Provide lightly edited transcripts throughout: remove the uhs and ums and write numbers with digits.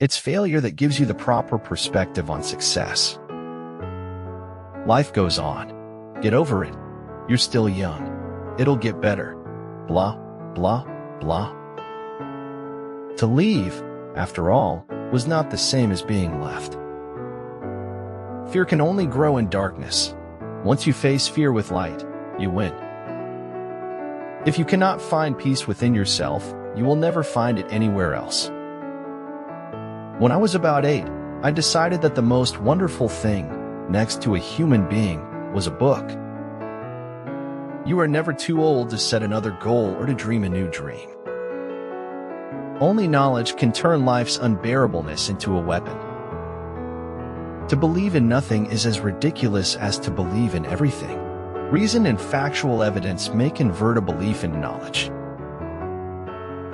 It's failure that gives you the proper perspective on success. Life goes on. Get over it. You're still young. It'll get better. Blah, blah, blah. To leave, after all, was not the same as being left. Fear can only grow in darkness. Once you face fear with light, you win. If you cannot find peace within yourself, you will never find it anywhere else. When I was about 8, I decided that the most wonderful thing, next to a human being, was a book. You are never too old to set another goal or to dream a new dream. Only knowledge can turn life's unbearableness into a weapon. To believe in nothing is as ridiculous as to believe in everything. Reason and factual evidence may convert a belief into knowledge.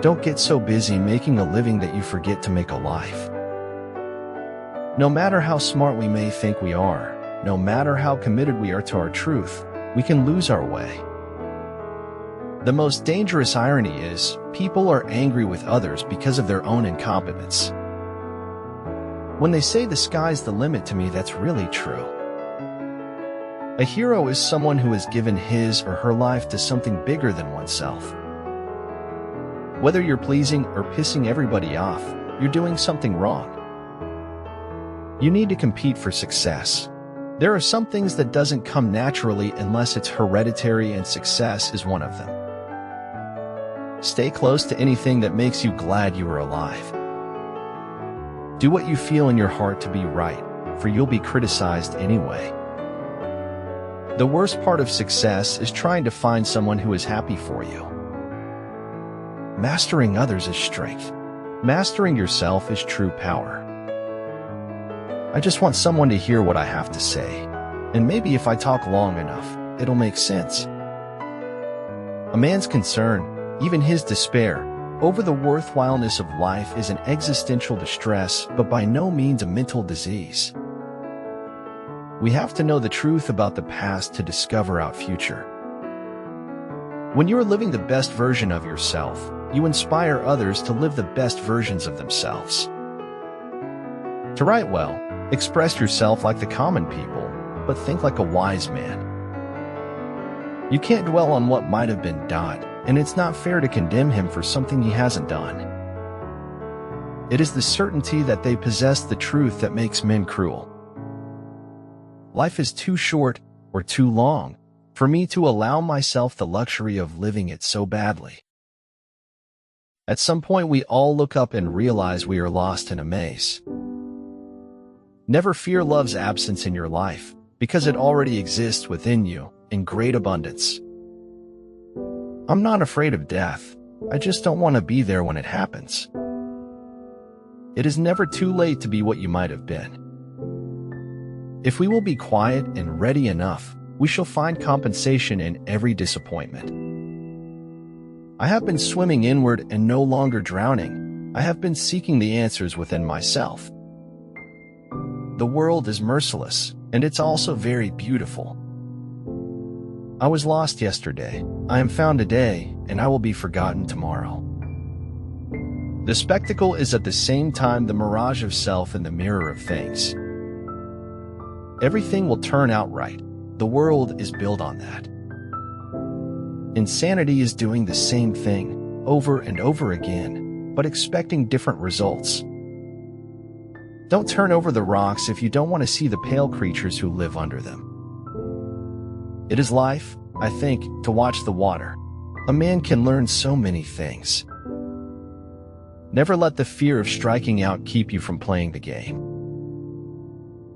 Don't get so busy making a living that you forget to make a life. No matter how smart we may think we are, no matter how committed we are to our truth, we can lose our way. The most dangerous irony is, people are angry with others because of their own incompetence. When they say the sky's the limit to me, that's really true. A hero is someone who has given his or her life to something bigger than oneself. Whether you're pleasing or pissing everybody off, you're doing something wrong. You need to compete for success. There are some things that doesn't come naturally unless it's hereditary, and success is one of them. Stay close to anything that makes you glad you are alive. Do what you feel in your heart to be right, for you'll be criticized anyway. The worst part of success is trying to find someone who is happy for you. Mastering others is strength. Mastering yourself is true power. I just want someone to hear what I have to say, and maybe if I talk long enough, it'll make sense. A man's concern, even his despair, over the worthwhileness of life is an existential distress, but by no means a mental disease. We have to know the truth about the past to discover our future. When you are living the best version of yourself, you inspire others to live the best versions of themselves. To write well, express yourself like the common people, but think like a wise man. You can't dwell on what might have been done, and it's not fair to condemn him for something he hasn't done. It is the certainty that they possess the truth that makes men cruel. Life is too short, or too long, for me to allow myself the luxury of living it so badly. At some point we all look up and realize we are lost in a maze. Never fear love's absence in your life, because it already exists within you, in great abundance. I'm not afraid of death, I just don't want to be there when it happens. It is never too late to be what you might have been. If we will be quiet and ready enough, we shall find compensation in every disappointment. I have been swimming inward and no longer drowning. I have been seeking the answers within myself. The world is merciless, and it's also very beautiful. I was lost yesterday, I am found today, and I will be forgotten tomorrow. The spectacle is at the same time the mirage of self and the mirror of things. Everything will turn out right. The world is built on that. Insanity is doing the same thing, over and over again, but expecting different results. Don't turn over the rocks if you don't want to see the pale creatures who live under them. It is life, I think, to watch the water. A man can learn so many things. Never let the fear of striking out keep you from playing the game.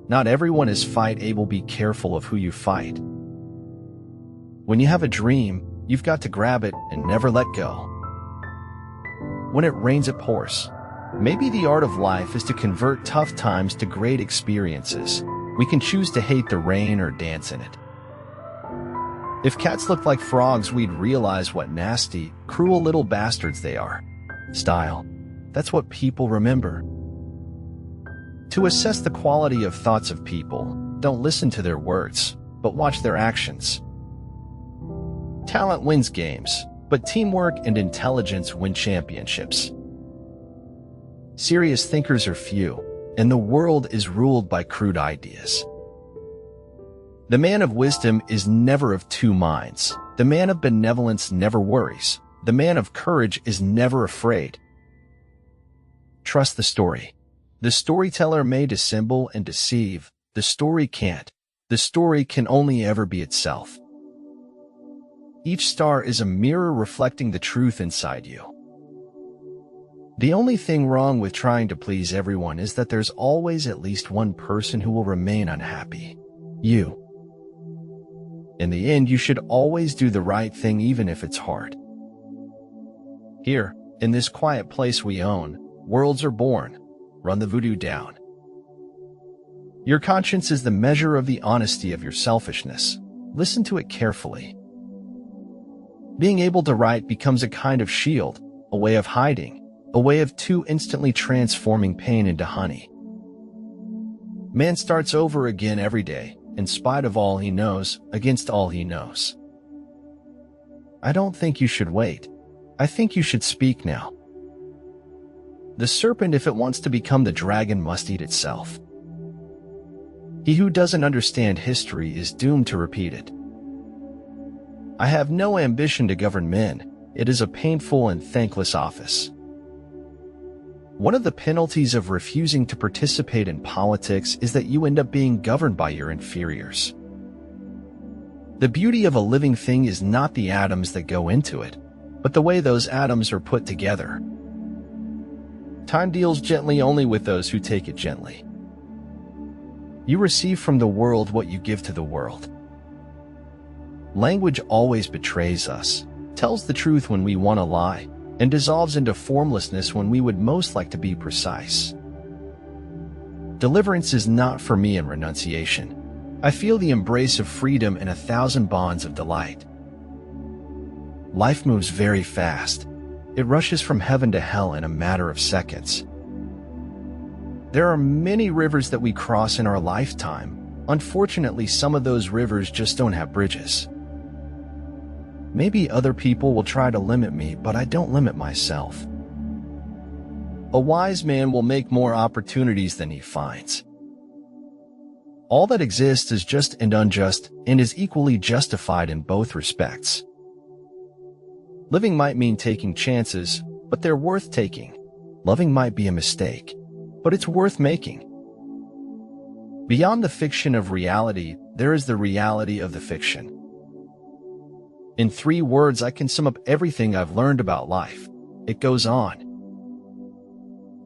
Not everyone is fight-able. Be careful of who you fight. When you have a dream, you've got to grab it and never let go. When it rains, it pours. Maybe the art of life is to convert tough times to great experiences. We can choose to hate the rain or dance in it. If cats looked like frogs, we'd realize what nasty, cruel little bastards they are. Style. That's what people remember. To assess the quality of thoughts of people, don't listen to their words, but watch their actions. Talent wins games, but teamwork and intelligence win championships. Serious thinkers are few, and the world is ruled by crude ideas. The man of wisdom is never of two minds. The man of benevolence never worries. The man of courage is never afraid. Trust the story. The storyteller may dissemble and deceive. The story can't. The story can only ever be itself. Each star is a mirror reflecting the truth inside you. The only thing wrong with trying to please everyone is that there's always at least one person who will remain unhappy. You. In the end, you should always do the right thing even if it's hard. Here, in this quiet place we own, worlds are born. Run the voodoo down. Your conscience is the measure of the honesty of your selfishness. Listen to it carefully. Being able to write becomes a kind of shield, a way of hiding, a way of too instantly transforming pain into honey. Man starts over again every day, in spite of all he knows, against all he knows. I don't think you should wait. I think you should speak now. The serpent, if it wants to become the dragon, must eat itself. He who doesn't understand history is doomed to repeat it. I have no ambition to govern men. It is a painful and thankless office. One of the penalties of refusing to participate in politics is that you end up being governed by your inferiors. The beauty of a living thing is not the atoms that go into it, but the way those atoms are put together. Time deals gently only with those who take it gently. You receive from the world what you give to the world. Language always betrays us, tells the truth when we want to lie, and dissolves into formlessness when we would most like to be precise. Deliverance is not for me in renunciation. I feel the embrace of freedom in 1,000 bonds of delight. Life moves very fast. It rushes from heaven to hell in a matter of seconds. There are many rivers that we cross in our lifetime. Unfortunately, some of those rivers just don't have bridges. Maybe other people will try to limit me, but I don't limit myself. A wise man will make more opportunities than he finds. All that exists is just and unjust and is equally justified in both respects. Living might mean taking chances, but they're worth taking. Loving might be a mistake, but it's worth making. Beyond the fiction of reality, there is the reality of the fiction. In 3 words, I can sum up everything I've learned about life. It goes on.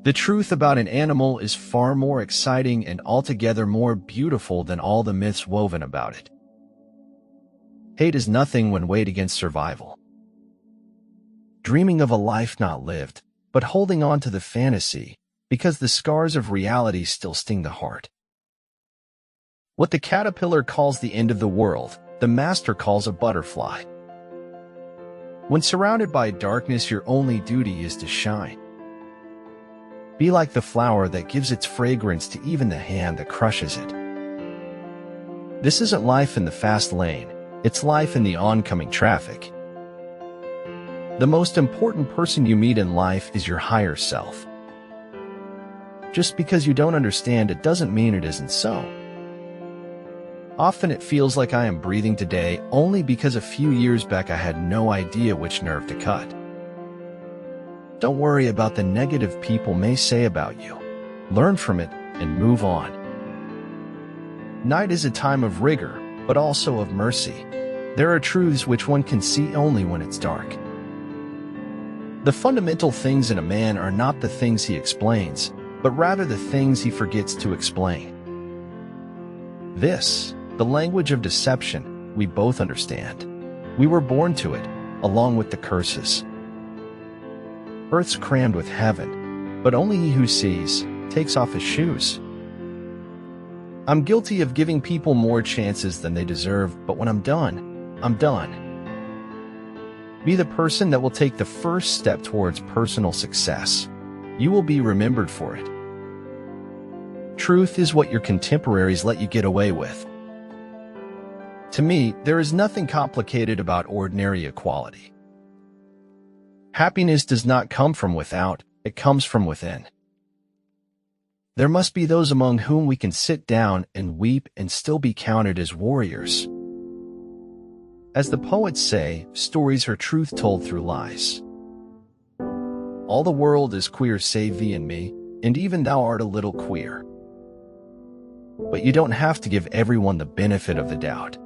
The truth about an animal is far more exciting and altogether more beautiful than all the myths woven about it. Hate is nothing when weighed against survival. Dreaming of a life not lived, but holding on to the fantasy, because the scars of reality still sting the heart. What the caterpillar calls the end of the world, the master calls a butterfly. When surrounded by darkness, your only duty is to shine. Be like the flower that gives its fragrance to even the hand that crushes it. This isn't life in the fast lane, it's life in the oncoming traffic. The most important person you meet in life is your higher self. Just because you don't understand it doesn't mean it isn't so. Often it feels like I am breathing today only because a few years back I had no idea which nerve to cut. Don't worry about the negative people may say about you. Learn from it and move on. Night is a time of rigor, but also of mercy. There are truths which one can see only when it's dark. The fundamental things in a man are not the things he explains, but rather the things he forgets to explain. This, the language of deception, we both understand. We were born to it, along with the curses. Earth's crammed with heaven, but only he who sees takes off his shoes. I'm guilty of giving people more chances than they deserve, but when I'm done, I'm done. Be the person that will take the first step towards personal success. You will be remembered for it. Truth is what your contemporaries let you get away with. To me, there is nothing complicated about ordinary equality. Happiness does not come from without, it comes from within. There must be those among whom we can sit down and weep and still be counted as warriors. As the poets say, stories are truth told through lies. All the world is queer save thee and me, and even thou art a little queer. But you don't have to give everyone the benefit of the doubt.